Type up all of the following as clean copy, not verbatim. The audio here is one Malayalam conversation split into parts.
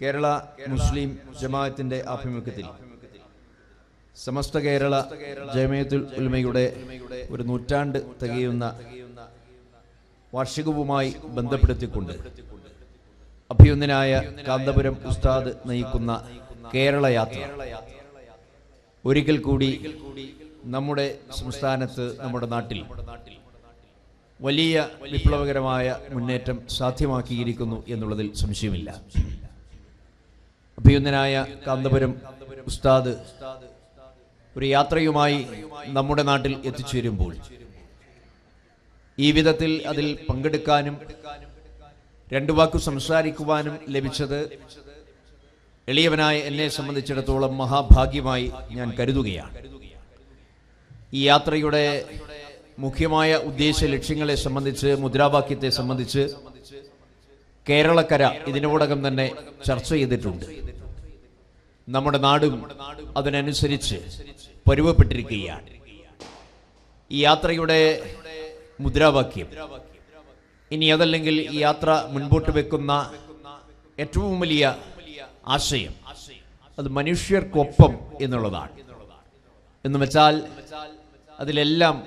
കേരള മുസ്ലിം ജമാഅത്തിന്റെ ആഭിമുഖ്യത്തിൽ സമസ്ത കേരള ജമിഅത്തുൽ ഉലമയുടെ ഒരു നൂറ്റാണ്ട് തികയുന്ന വാർഷികവുമായി ബന്ധപ്പെടുത്തിക്കൊണ്ട് അഭിനന്ദനായ കാന്തപുരം ഉസ്താദ് നയിക്കുന്ന കേരള യാത്ര ഒരിക്കൽ കൂടി നമ്മുടെ സംസ്ഥാനത്ത്, നമ്മുടെ നാട്ടിൽ വലിയ വിപ്ലവകരമായ മുന്നേറ്റം സാധ്യമാക്കിയിരിക്കുന്നു എന്നുള്ളതിൽ സംശയമില്ല. അഭിനന്ദനായ കാന്തപുരം ഉസ്താദ് ഒരു യാത്രയുമായി നമ്മുടെ നാട്ടിൽ എത്തിച്ചേരുമ്പോൾ ഈ വിധത്തിൽ അതിൽ പങ്കെടുക്കാനും രണ്ടു വാക്കു സംസാരിക്കുവാനും ലഭിച്ചത് എളിയവനായ എന്നെ സംബന്ധിച്ചിടത്തോളം മഹാഭാഗ്യമായി ഞാൻ കരുതുകയാണ്. ഈ യാത്രയുടെ മുഖ്യമായ ഉദ്ദേശ ലക്ഷ്യങ്ങളെ സംബന്ധിച്ച്, മുദ്രാവാക്യത്തെ സംബന്ധിച്ച് കേരളക്കര ഇതിനോടകം തന്നെ ചർച്ച ചെയ്തിട്ടുണ്ട്. നമ്മുടെ നാടും അതിനനുസരിച്ച് പരുവപ്പെട്ടിരിക്കുകയാണ്. ഈ യാത്രയുടെ മുദ്രാവാക്യം, ഇനി അതല്ലെങ്കിൽ ഈ യാത്ര മുൻപോട്ട് വെക്കുന്ന ഏറ്റവും വലിയ ആശയം, അത് മനുഷ്യർക്കൊപ്പം എന്നുള്ളതാണ്. എന്ന് വെച്ചാൽ അതിലെല്ലാം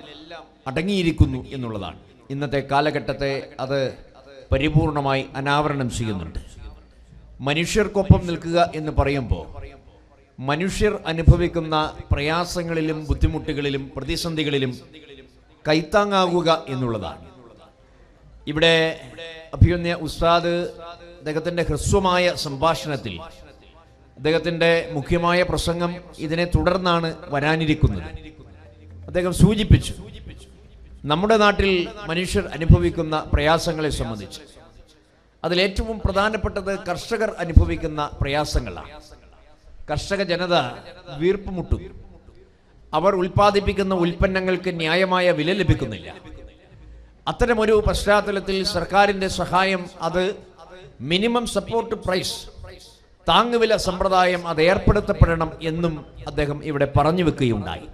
അടങ്ങിയിരിക്കുന്നു എന്നുള്ളതാണ്. ഇന്നത്തെ കാലഘട്ടത്തെ അത് പരിപൂർണമായി അനാവരണം ചെയ്യുന്നുണ്ട്. മനുഷ്യർക്കൊപ്പം നിൽക്കുക എന്ന് പറയുമ്പോൾ മനുഷ്യർ അനുഭവിക്കുന്ന പ്രയാസങ്ങളിലും ബുദ്ധിമുട്ടുകളിലും പ്രതിസന്ധികളിലും കൈത്താങ്ങാകുക എന്നുള്ളതാണ്. ഇവിടെ അഭിനന്ദ ഉസ്താദ് അദ്ദേഹത്തിന്റെ ഹ്രസ്വമായ സംഭാഷണത്തിൽ, അദ്ദേഹത്തിന്റെ മുഖ്യമായ പ്രസംഗം ഇതിനെ തുടർന്നാണ് വരാനിരിക്കുന്നത്. അദ്ദേഹം സൂചിപ്പിച്ചു നമ്മുടെ നാട്ടിൽ മനുഷ്യർ അനുഭവിക്കുന്ന പ്രയാസങ്ങളെ സംബന്ധിച്ച്. അതിലേറ്റവും പ്രധാനപ്പെട്ടത് കർഷകർ അനുഭവിക്കുന്ന പ്രയാസങ്ങളാണ്. കർഷക ജനത വീർപ്പുമുട്ടും. അവർ ഉൽപ്പാദിപ്പിക്കുന്ന ഉൽപ്പന്നങ്ങൾക്ക് ന്യായമായ വില ലഭിക്കുന്നില്ല. അത്തരമൊരു പശ്ചാത്തലത്തിൽ സർക്കാരിന്റെ സഹായം, അത് മിനിമം സപ്പോർട്ട് പ്രൈസ്, താങ്ങുവില സമ്പ്രദായം അത് ഏർപ്പെടുത്തപ്പെടണം എന്നും അദ്ദേഹം ഇവിടെ പറഞ്ഞു വെക്കുകയുണ്ടായി.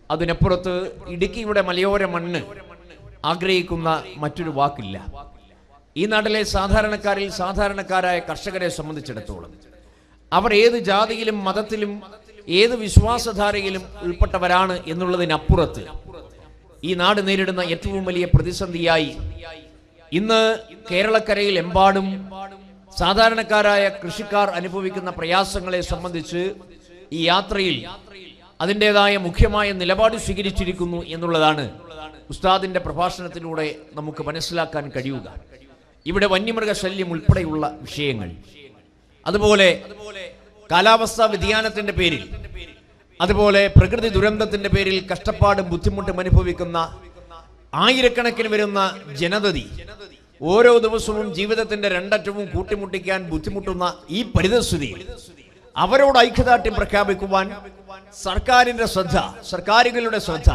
അതിനപ്പുറത്ത് ഇടുക്കിയുടെ മലയോര മണ്ണ് ആഗ്രഹിക്കുന്ന മറ്റൊരു വാക്കില്ല. ഈ നാട്ടിലെ സാധാരണക്കാരിൽ സാധാരണക്കാരായ കർഷകരെ സംബന്ധിച്ചിടത്തോളം അവർ ഏത് ജാതിയിലും മതത്തിലും ഏത് വിശ്വാസധാരയിലും ഉൾപ്പെട്ടവരാണ് എന്നുള്ളതിനപ്പുറത്ത് ഈ നാട് നേരിടുന്ന ഏറ്റവും വലിയ പ്രതിസന്ധിയായി ഇന്ന് കേരളക്കരയിൽ എമ്പാടും സാധാരണക്കാരായ കൃഷിക്കാർ അനുഭവിക്കുന്ന പ്രയാസങ്ങളെ സംബന്ധിച്ച് ഈ യാത്രയിൽ അതിൻ്റെതായ മുഖ്യമായ നിലപാട് സ്വീകരിച്ചിരിക്കുന്നു എന്നുള്ളതാണ് ഉസ്താദിന്റെ പ്രഭാഷണത്തിലൂടെ നമുക്ക് മനസ്സിലാക്കാൻ കഴിയുക. ഇവിടെ വന്യമൃഗശല്യം ഉൾപ്പെടെയുള്ള വിഷയങ്ങൾ, അതുപോലെ കാലാവസ്ഥാ വ്യതിയാനത്തിന്റെ പേരിൽ, അതുപോലെ പ്രകൃതി ദുരന്തത്തിന്റെ പേരിൽ കഷ്ടപ്പാടും ബുദ്ധിമുട്ടും അനുഭവിക്കുന്ന ആയിരക്കണക്കിന് വരുന്ന ജനതതി ഓരോ ദിവസവും ജീവിതത്തിന്റെ രണ്ടറ്റവും കൂട്ടിമുട്ടിക്കാൻ ബുദ്ധിമുട്ടുന്ന ഈ പരിതസ്ഥിതിയിൽ അവരോട് ഐക്യദാർഢ്യം പ്രഖ്യാപിക്കുവാൻ സർക്കാരിന്റെ ശ്രദ്ധ, സർക്കാരുകളുടെ ശ്രദ്ധ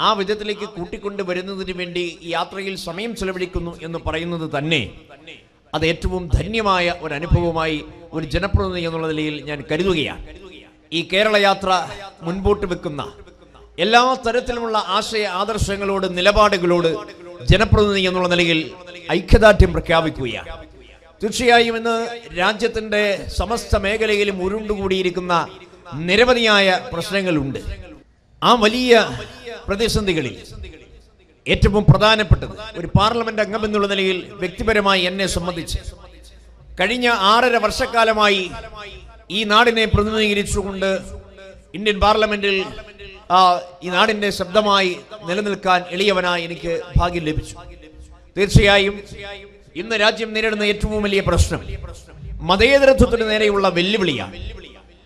ആ വിധത്തിലേക്ക് കൂട്ടിക്കൊണ്ടുവരുന്നതിന് വേണ്ടി ഈ യാത്രയിൽ സമയം ചെലവഴിക്കുന്നു എന്ന് പറയുന്നത് തന്നെ അത് ഏറ്റവും ധന്യമായ ഒരു അനുഭവമായി ഒരു ജനപ്രതിനിധി എന്നുള്ള നിലയിൽ ഞാൻ കരുതുകയാണ്. ഈ കേരള യാത്ര മുൻപോട്ട് വെക്കുന്ന എല്ലാ തരത്തിലുമുള്ള ആശയ ആദർശങ്ങളോട്, നിലപാടുകളോട് ജനപ്രതിനിധി എന്നുള്ള നിലയിൽ ഐക്യദാർഢ്യം പ്രഖ്യാപിക്കുകയാണ്. തീർച്ചയായും ഇന്ന് രാജ്യത്തിന്റെ സമസ്ത മേഖലയിലും ഉരുണ്ടുകൂടിയിരിക്കുന്ന നിരവധിയായ പ്രശ്നങ്ങളുണ്ട്. ആ വലിയ പ്രതിസന്ധികളിൽ ഏറ്റവും പ്രധാനപ്പെട്ടത്, ഒരു പാർലമെന്റ് അംഗം എന്നുള്ള നിലയിൽ വ്യക്തിപരമായി എന്നെ സംബന്ധിച്ച് കഴിഞ്ഞ 6.5 വർഷക്കാലമായി ഈ നാടിനെ പ്രതിനിധീകരിച്ചുകൊണ്ട് ഇന്ത്യൻ പാർലമെന്റിൽ ഈ നാടിന്റെ ശബ്ദമായി നിലനിൽക്കാൻ എളിയവനായി എനിക്ക് ഭാഗ്യം ലഭിച്ചു. തീർച്ചയായും ഇന്ന് രാജ്യം നേരിടുന്ന ഏറ്റവും വലിയ പ്രശ്നം മതേതരത്വത്തിന് നേരെയുള്ള വെല്ലുവിളിയാണ്,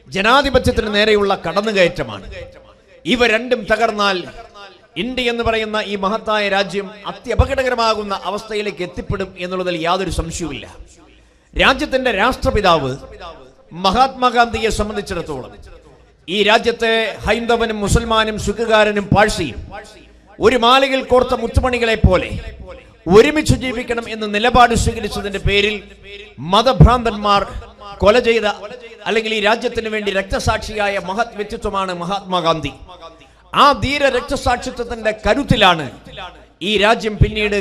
ജനാധിപത്യത്തിന് നേരെയുള്ള കടന്നുകയറ്റമാണ്. ഇവ രണ്ടും തകർന്നാൽ ഇന്ത്യ എന്ന് പറയുന്ന ഈ മഹത്തായ രാജ്യം അത്യപകടകരമാകുന്ന അവസ്ഥയിലേക്ക് എത്തിപ്പെടും എന്നുള്ളതിൽ യാതൊരു സംശയവുമില്ല. രാജ്യത്തിന്റെ രാഷ്ട്രപിതാവ് മഹാത്മാഗാന്ധിയെ സംബന്ധിച്ചിടത്തോളം ഈ രാജ്യത്തെ ഹൈന്ദവനും മുസൽമാനും സിഖുകാരനും പാഴ്സിയും ഒരു മാലയിൽ കോർത്ത മുത്തുമണികളെ പോലെ ഒരുമിച്ച് ജീവിക്കണം എന്ന നിലപാട് സ്വീകരിച്ചതിന്റെ പേരിൽ മതഭ്രാന്തന്മാർ കൊല ചെയ്ത, അല്ലെങ്കിൽ ഈ രാജ്യത്തിന് വേണ്ടി രക്തസാക്ഷിയായ മഹത് വ്യക്തിത്വമാണ് മഹാത്മാഗാന്ധി. ആ ധീര രക്തസാക്ഷിത്വത്തിന്റെ കരുത്തിലാണ് ഈ രാജ്യം പിന്നീട്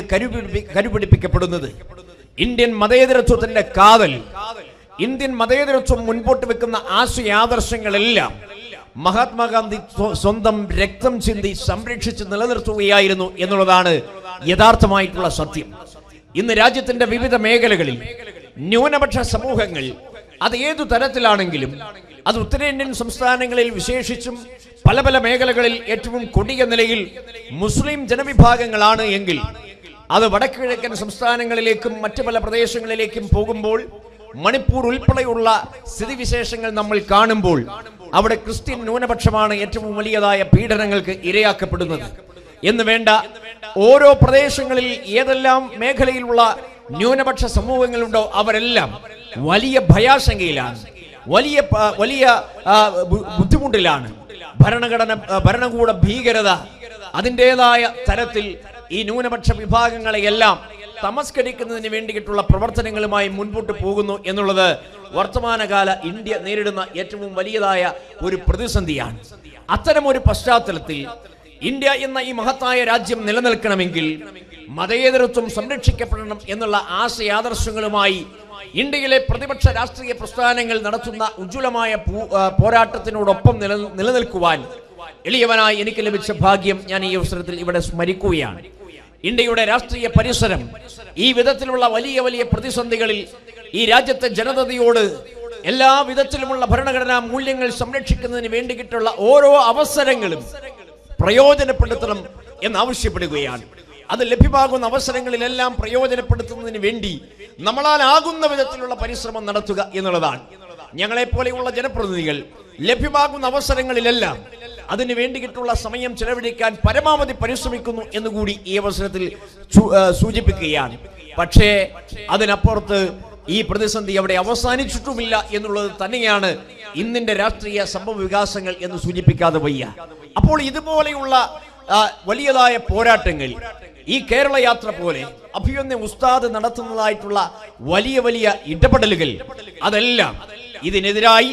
കരുപിടിപ്പിക്കപ്പെടുന്നത്. ഇന്ത്യൻ മതേതരത്വത്തിന്റെ കാതൽ ഇന്ത്യൻ മതേതരത്വം മുൻപോട്ട് വെക്കുന്ന ആശയാദർശങ്ങളെല്ലാം മഹാത്മാഗാന്ധി സ്വന്തം രക്തം ചിന്തി സംരക്ഷിച്ച് നിലനിർത്തുകയായിരുന്നു എന്നുള്ളതാണ് യഥാർത്ഥമായിട്ടുള്ള സത്യം. ഇന്ന് രാജ്യത്തിന്റെ വിവിധ മേഖലകളിൽ ന്യൂനപക്ഷ സമൂഹങ്ങൾ അത് ഏതു തരത്തിലാണെങ്കിലും, അത് ഉത്തരേന്ത്യൻ സംസ്ഥാനങ്ങളിൽ വിശേഷിച്ചും പല പല മേഖലകളിൽ ഏറ്റവും കൊടിയ നിലയിൽ മുസ്ലിം ജനവിഭാഗങ്ങളാണ് എങ്കിൽ, അത് വടക്കുകിഴക്കൻ സംസ്ഥാനങ്ങളിലേക്കും മറ്റു പല പ്രദേശങ്ങളിലേക്കും പോകുമ്പോൾ, മണിപ്പൂർ ഉൾപ്പെടെയുള്ള സ്ഥിതിവിശേഷങ്ങൾ നമ്മൾ കാണുമ്പോൾ അവിടെ ക്രിസ്ത്യൻ ന്യൂനപക്ഷമാണ് ഏറ്റവും വലിയതായ പീഡനങ്ങൾക്ക് ഇരയാക്കപ്പെടുന്നത് എന്ന് വേണ്ട. ഓരോ പ്രദേശങ്ങളിൽ ഏതെല്ലാം മേഖലയിലുള്ള ന്യൂനപക്ഷ സമൂഹങ്ങളുണ്ടോ അവരെല്ലാം വലിയ ഭയാശങ്കയിലാണ്, വലിയ ബുദ്ധിമുട്ടിലാണ്. ഭരണകൂട ഭീകരത അതിൻ്റെതായ തരത്തിൽ ഈ ന്യൂനപക്ഷ വിഭാഗങ്ങളെയെല്ലാം തമസ്കരിക്കുന്നതിന് വേണ്ടിയിട്ടുള്ള പ്രവർത്തനങ്ങളുമായി മുൻപോട്ട് പോകുന്നു എന്നുള്ളത് വർത്തമാനകാല ഇന്ത്യ നേരിടുന്ന ഏറ്റവും വലിയതായ ഒരു പ്രതിസന്ധിയാണ്. അത്തരമൊരു പശ്ചാത്തലത്തിൽ ഇന്ത്യ എന്ന ഈ മഹത്തായ രാജ്യം നിലനിൽക്കണമെങ്കിൽ മതേതരത്വം സംരക്ഷിക്കപ്പെടണം എന്നുള്ള ആശയാദർശങ്ങളുമായി ഇന്ത്യയിലെ പ്രതിപക്ഷ രാഷ്ട്രീയ പ്രസ്ഥാനങ്ങൾ നടത്തുന്ന ഉജ്ജ്വലമായ പോരാട്ടത്തിനോടൊപ്പം നിലനിൽക്കുവാൻ എളിയവനായി എനിക്ക് ലഭിച്ച ഭാഗ്യം ഞാൻ ഈ അവസരത്തിൽ ഇവിടെ സ്മരിക്കുകയാണ്. ഇന്ത്യയുടെ രാഷ്ട്രീയ പരിസരം ഈ വിധത്തിലുള്ള വലിയ വലിയ പ്രതിസന്ധികളിൽ ഈ രാജ്യത്തെ ജനതയോട് എല്ലാ വിധത്തിലുമുള്ള ഭരണഘടനാ മൂല്യങ്ങൾ സംരക്ഷിക്കുന്നതിന് വേണ്ടിയിട്ടുള്ള ഓരോ അവസരങ്ങളും പ്രയോജനപ്പെടുത്തണം എന്നാവശ്യപ്പെടുകയാണ്. അത് ലഭ്യമാകുന്ന അവസരങ്ങളിലെല്ലാം പ്രയോജനപ്പെടുത്തുന്നതിന് വേണ്ടി നമ്മളാലാകുന്ന വിധത്തിലുള്ള പരിശ്രമം നടത്തുക എന്നുള്ളതാണ്. ഞങ്ങളെപ്പോലെയുള്ള ജനപ്രതിനിധികൾ ലഭ്യമാകുന്ന അവസരങ്ങളിലെല്ലാം അതിന് വേണ്ടിയിട്ടുള്ള സമയം ചെലവഴിക്കാൻ പരമാവധി പരിശ്രമിക്കുന്നു എന്നുകൂടി ഈ അവസരത്തിൽ സൂചിപ്പിക്കുകയാണ്. പക്ഷേ അതിനപ്പുറത്ത് ഈ പ്രതിസന്ധി അവിടെ അവസാനിച്ചിട്ടുമില്ല എന്നുള്ളത് തന്നെയാണ് ഇന്നിന്റെ രാഷ്ട്രീയ സംഭവ വികാസങ്ങൾ എന്ന് സൂചിപ്പിക്കാതെ വയ്യ. അപ്പോൾ ഇതുപോലെയുള്ള വലിയതായ പോരാട്ടങ്ങൾ, ഈ കേരള യാത്ര പോലെ അഭിമന്യ ഉസ്താദ് നടത്തുന്നതായിട്ടുള്ള വലിയ വലിയ ഇടപെടലുകൾ, അതെല്ലാം ഇതിനെതിരായി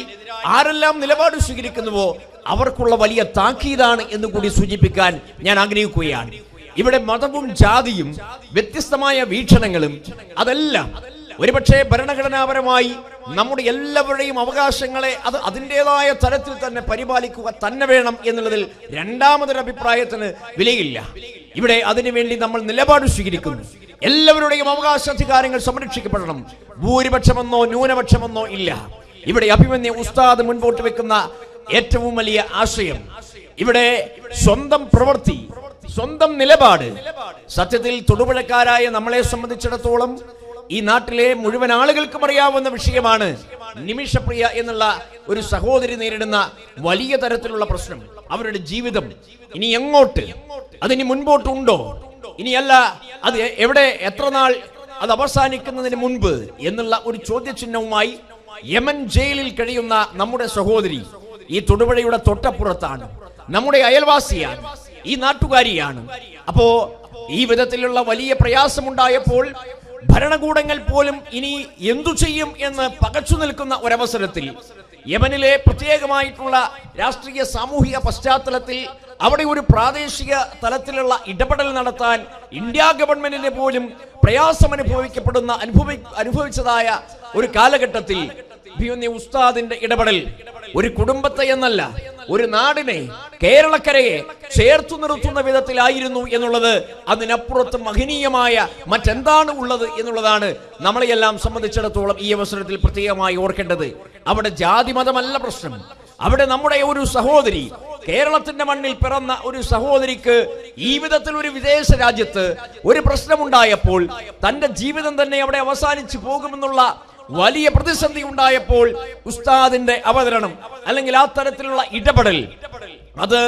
ആരെല്ലാം നിലപാട് സ്വീകരിക്കുന്നുവോ അവർക്കുള്ള വലിയ താക്കീതാണ് എന്ന് കൂടി സൂചിപ്പിക്കാൻ ഞാൻ ആഗ്രഹിക്കുകയാണ്. ഇവിടെ മതവും ജാതിയും വ്യത്യസ്തമായ വീക്ഷണങ്ങളും അതെല്ലാം ഒരുപക്ഷെ ഭരണഘടനാപരമായി നമ്മുടെ എല്ലാവരുടെയും അവകാശങ്ങളെ അത് അതിൻ്റെതായ തരത്തിൽ തന്നെ പരിപാലിക്കുക തന്നെ വേണം എന്നുള്ളതിൽ രണ്ടാമതൊരു അഭിപ്രായത്തിന് വിലയില്ല. ഇവിടെ അതിനുവേണ്ടി നമ്മൾ നിലപാട് സ്വീകരിക്കുന്നു. എല്ലാവരുടെയും അവകാശാധികാരങ്ങൾ സംരക്ഷിക്കപ്പെടണം. ഭൂരിപക്ഷമെന്നോ ന്യൂനപക്ഷമെന്നോ ഇല്ല. ഇവിടെ അഭിമന്യ ഉസ്താദ് മുൻപോട്ട് വെക്കുന്ന ഏറ്റവും വലിയ ആശയം, ഇവിടെ സ്വന്തം പ്രവൃത്തി, സ്വന്തം നിലപാട്, സത്യത്തിൽ തൊടുപുഴക്കാരായ നമ്മളെ സംബന്ധിച്ചിടത്തോളം ഈ നാട്ടിലെ മുഴുവൻ ആളുകൾക്കും അറിയാവുന്ന വിഷയമാണ് നിമിഷപ്രിയ എന്നുള്ള ഒരു സഹോദരി നേരിടുന്ന വലിയ തരത്തിലുള്ള പ്രശ്നം. അവരുടെ ജീവിതം ഇനി എങ്ങോട്ട്, അതിനി മുൻപോട്ടുണ്ടോ, ഇനിയല്ല അത് എവിടെ, എത്ര നാൾ അത് അവസാനിക്കുന്നതിന് മുൻപ് എന്നുള്ള ഒരു ചോദ്യചിഹ്നവുമായി യമൻ ജയിലിൽ കഴിയുന്ന നമ്മുടെ സഹോദരി ഈ തൊടുപുഴയുടെ തൊട്ടപ്പുറത്താണ്, നമ്മുടെ അയൽവാസിയാണ്, ഈ നാട്ടുകാരിയാണ്. അപ്പോ ഈ വിധത്തിലുള്ള വലിയ പ്രയാസമുണ്ടായപ്പോൾ ഭരണകൂടങ്ങൾ പോലും ഇനി എന്തു ചെയ്യും എന്ന് പകച്ചു നിൽക്കുന്ന ഒരവസരത്തിൽ യമനിലെ പ്രത്യേകമായിട്ടുള്ള രാഷ്ട്രീയ സാമൂഹിക പശ്ചാത്തലത്തിൽ അവിടെ ഒരു പ്രാദേശിക തലത്തിലുള്ള ഇടപെടൽ നടത്താൻ ഇന്ത്യ ഗവൺമെന്റിന് പോലും പ്രയാസം അനുഭവിച്ചതായ ഒരു കാലഘട്ടത്തിൽ ഉസ്താദിന്റെ ഇടപെടൽ ഒരു കുടുംബത്തെ എന്നല്ല, ഒരു നാടിനെ, കേരളക്കരയെ ചേർത്തു നിർത്തുന്ന വിധത്തിലായിരുന്നു എന്നുള്ളത് അതിനപ്പുറത്ത് മഹനീയമായ മറ്റെന്താണ് ഉള്ളത് എന്നുള്ളതാണ് നമ്മളെയെല്ലാം സംബന്ധിച്ചിടത്തോളം ഈ അവസരത്തിൽ പ്രത്യേകമായി ഓർക്കേണ്ടത്. അവിടെ ജാതി മതമല്ല പ്രശ്നം. അവിടെ നമ്മുടെ ഒരു സഹോദരി, കേരളത്തിന്റെ മണ്ണിൽ പിറന്ന ഒരു സഹോദരിക്ക് ഈ വിധത്തിൽ ഒരു വിദേശ രാജ്യത്ത് ഒരു പ്രശ്നമുണ്ടായപ്പോൾ തന്റെ ജീവിതം തന്നെ അവിടെ അവസാനിച്ചു പോകുമെന്നുള്ള വലിയ പ്രതിസന്ധി ഉണ്ടായപ്പോൾ ഉസ്താദിന്റെ അവതരണം അല്ലെങ്കിൽ ആ തരത്തിലുള്ള ഇടപെടൽ അത്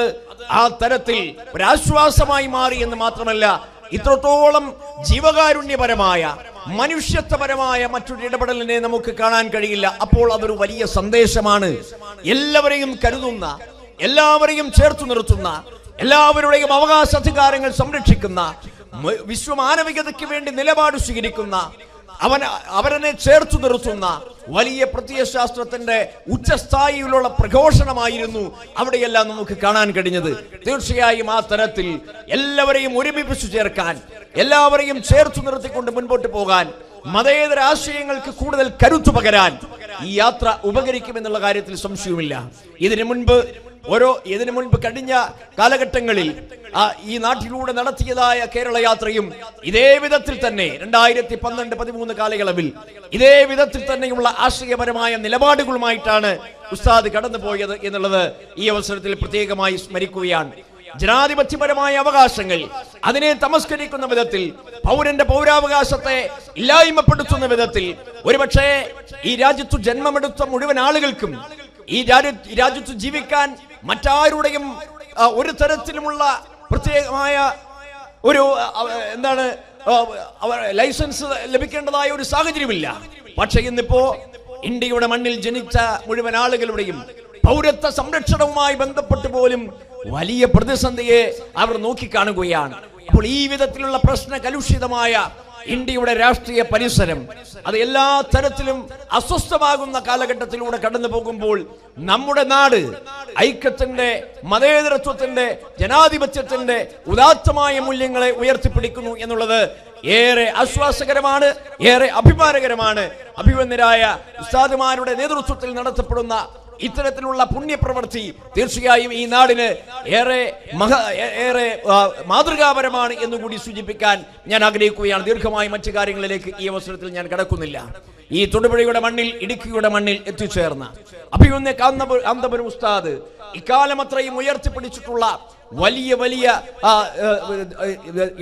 ആ തരത്തിൽ ഒരാശ്വാസമായി മാറി എന്ന് മാത്രമല്ല, ഇത്രത്തോളം ജീവകാരുണ്യപരമായ മനുഷ്യത്വപരമായ മറ്റൊരു ഇടപെടലിനെ നമുക്ക് കാണാൻ കഴിയില്ല. അപ്പോൾ അതൊരു വലിയ സന്ദേശമാണ്. എല്ലാവരെയും കരുതുന്ന, എല്ലാവരെയും ചേർത്തു നിർത്തുന്ന, എല്ലാവരുടെയും അവകാശാധികാരങ്ങൾ സംരക്ഷിക്കുന്ന, വിശ്വമാനവികതയ്ക്ക് വേണ്ടി നിലപാട് സ്വീകരിക്കുന്ന, അവരെ ചേർത്തു നിർത്തുന്ന വലിയ പ്രത്യയശാസ്ത്രത്തിന്റെ ഉച്ചസ്ഥായിയിലുള്ള പ്രഘോഷണമായിരുന്നു അവിടെയെല്ലാം നമുക്ക് കാണാൻ കഴിഞ്ഞത്. തീർച്ചയായും ആ തരത്തിൽ എല്ലാവരെയും ഒരുമിപ്പിച്ചു ചേർക്കാൻ, എല്ലാവരെയും ചേർത്തു നിർത്തിക്കൊണ്ട് മുൻപോട്ട് പോകാൻ, മതേതര ആശയങ്ങൾക്ക് കൂടുതൽ കരുത്തു പകരാൻ ഈ യാത്ര ഉപകരിക്കുമെന്നുള്ള കാര്യത്തിൽ സംശയവുമില്ല. ഇതിനു മുൻപ് കഴിഞ്ഞ കാലഘട്ടങ്ങളിൽ ഈ നാട്ടിലൂടെ നടത്തിയതായ കേരള യാത്രയും ഇതേ വിധത്തിൽ തന്നെ 2012-13 കാലയളവിൽ ഇതേ വിധത്തിൽ തന്നെയുള്ള ആശയപരമായ നിലപാടുകളുമായിട്ടാണ് ഉസ്താദ് കടന്നുപോയത് എന്നുള്ളത് ഈ അവസരത്തിൽ പ്രത്യേകമായി സ്മരിക്കുകയാണ്. ജനാധിപത്യപരമായ അവകാശങ്ങൾ അതിനെ തമസ്കരിക്കുന്ന വിധത്തിൽ, പൗരന്റെ പൗരാവകാശത്തെ ഇല്ലായ്മപ്പെടുത്തുന്ന വിധത്തിൽ, ഒരുപക്ഷെ ഈ രാജ്യത്തു ജന്മമെടുത്ത മുഴുവൻ ആളുകൾക്കും ഈ രാജ്യത്ത് ജീവിക്കാൻ മറ്റാരുടെയും ഒരു തരത്തിലുമുള്ള പ്രത്യേകമായ ഒരു ലൈസൻസ് ലഭിക്കേണ്ടതായ ഒരു സാഹചര്യമില്ല. പക്ഷെ ഇന്നിപ്പോ ഇന്ത്യയുടെ മണ്ണിൽ ജനിച്ച മുഴുവൻ ആളുകളുടെയും പൗരത്വ സംരക്ഷണവുമായി ബന്ധപ്പെട്ട് പോലും വലിയ പ്രതിസന്ധിയെ അവർ നോക്കിക്കാണുകയാണ്. അപ്പോൾ ഈ വിധത്തിലുള്ള പ്രശ്ന കലുഷിതമായ ഇന്ത്യയുടെ രാഷ്ട്രീയ പരിസരം അത് എല്ലാ തരത്തിലും അസ്വസ്ഥമാകുന്ന കാലഘട്ടത്തിലൂടെ കടന്നു പോകുമ്പോൾ നമ്മുടെ നാട് ഐക്യത്തിന്റെ, മതേതരത്വത്തിന്റെ, ജനാധിപത്യത്തിന്റെ ഉദാത്തമായ മൂല്യങ്ങളെ ഉയർത്തിപ്പിടിക്കുന്നു എന്നുള്ളത് ഏറെ ആശ്വാസകരമാണ്, ഏറെ അഭിമാനകരമാണ്. അഭിമന്യരായ ഉസ്താദുമാരുടെ നേതൃത്വത്തിൽ നടത്തപ്പെടുന്ന ഇത്തരത്തിലുള്ള പുണ്യപ്രവൃത്തി തീർച്ചയായും ഈ നാടിന് ഏറെ മാതൃകാപരമാണ് എന്നുകൂടി സൂചിപ്പിക്കാൻ ഞാൻ ആഗ്രഹിക്കുകയാണ്. ദീർഘമായി മറ്റു കാര്യങ്ങളിലേക്ക് ഈ അവസരത്തിൽ ഞാൻ കടക്കുന്നില്ല. ഈ തൊടുപുഴയുടെ മണ്ണിൽ, ഇടുക്കിയുടെ മണ്ണിൽ എത്തിച്ചേർന്ന അഭിമന്യ കാന്തപുരം ഉസ്താദ് ഇക്കാലം അത്രയും ഉയർത്തിപ്പിടിച്ചിട്ടുള്ള വലിയ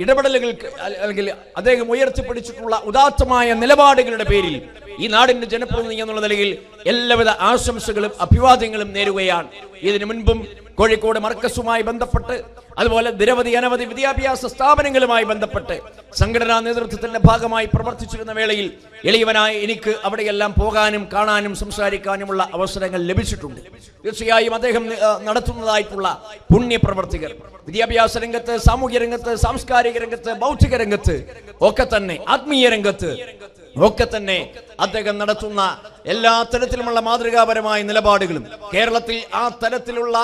ഇടപെടലുകൾക്ക്, അല്ലെങ്കിൽ അദ്ദേഹം ഉയർത്തിപ്പിടിച്ചിട്ടുള്ള ഉദാത്തമായ നിലപാടുകളുടെ പേരിൽ ഈ നാടിന്റെ ജനപ്രതിനിധി എന്നുള്ള നിലയിൽ എല്ലാവിധ ആശംസകളും അഭിവാദ്യങ്ങളും നേരുകയാണ്. ഇതിനു മുൻപും കോഴിക്കോട് മർക്കസുമായി ബന്ധപ്പെട്ട്, അതുപോലെ അനവധി വിദ്യാഭ്യാസ സ്ഥാപനങ്ങളുമായി ബന്ധപ്പെട്ട് സംഘടനാ നേതൃത്വത്തിന്റെ ഭാഗമായി പ്രവർത്തിച്ചിരുന്ന വേളയിൽ എളിയവനായ എനിക്ക് അവിടെയെല്ലാം പോകാനും കാണാനും സംസാരിക്കാനുമുള്ള അവസരങ്ങൾ ലഭിച്ചിട്ടുണ്ട്. തീർച്ചയായും അദ്ദേഹം നടത്തുന്നതായിട്ടുള്ള പുണ്യപ്രവർത്തികൾ വിദ്യാഭ്യാസ രംഗത്ത്, സാമൂഹ്യ രംഗത്ത്, സാംസ്കാരിക രംഗത്ത്, ബൗദ്ധിക രംഗത്ത് ഒക്കെ തന്നെ, ആത്മീയ രംഗത്ത് ഒക്കെ തന്നെ അദ്ദേഹം നടത്തുന്ന എല്ലാ തരത്തിലുമുള്ള മാതൃകാപരമായ നിലപാടുകളും കേരളത്തിൽ ആ തരത്തിലുള്ള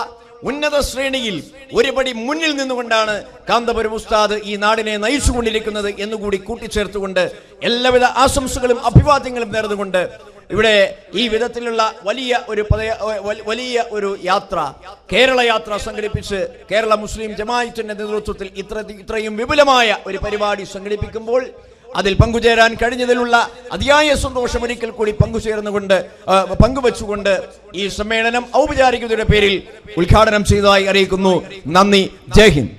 ഉന്നത ശ്രേണിയിൽ ഒരുപടി മുന്നിൽ നിന്നുകൊണ്ടാണ് കാന്തപുരം ഉസ്താദ് ഈ നാടിനെ നയിച്ചുകൊണ്ടിരിക്കുന്നത് എന്നുകൂടി കൂട്ടിച്ചേർത്തുകൊണ്ട് എല്ലാവിധ ആശംസകളും അഭിവാദ്യങ്ങളും നേർന്നുകൊണ്ട് ഇവിടെ ഈ വിധത്തിലുള്ള വലിയ ഒരു യാത്ര, കേരള യാത്ര സംഘടിപ്പിച്ച് കേരള മുസ്ലിം ജമാഅത്തിന്റെ നേതൃത്വത്തിൽ ഇത്രയും വിപുലമായ ഒരു പരിപാടി സംഘടിപ്പിക്കുമ്പോൾ അതിൽ പങ്കുചേരാൻ കഴിഞ്ഞതിലുള്ള അതിയായ സന്തോഷം ഒരിക്കൽ കൂടി പങ്കുവച്ചുകൊണ്ട് ഈ സമ്മേളനം ഔപചാരികതയുടെ പേരിൽ ഉദ്ഘാടനം ചെയ്തതായി അറിയിക്കുന്നു. നന്ദി. ജയ് ഹിന്ദ്.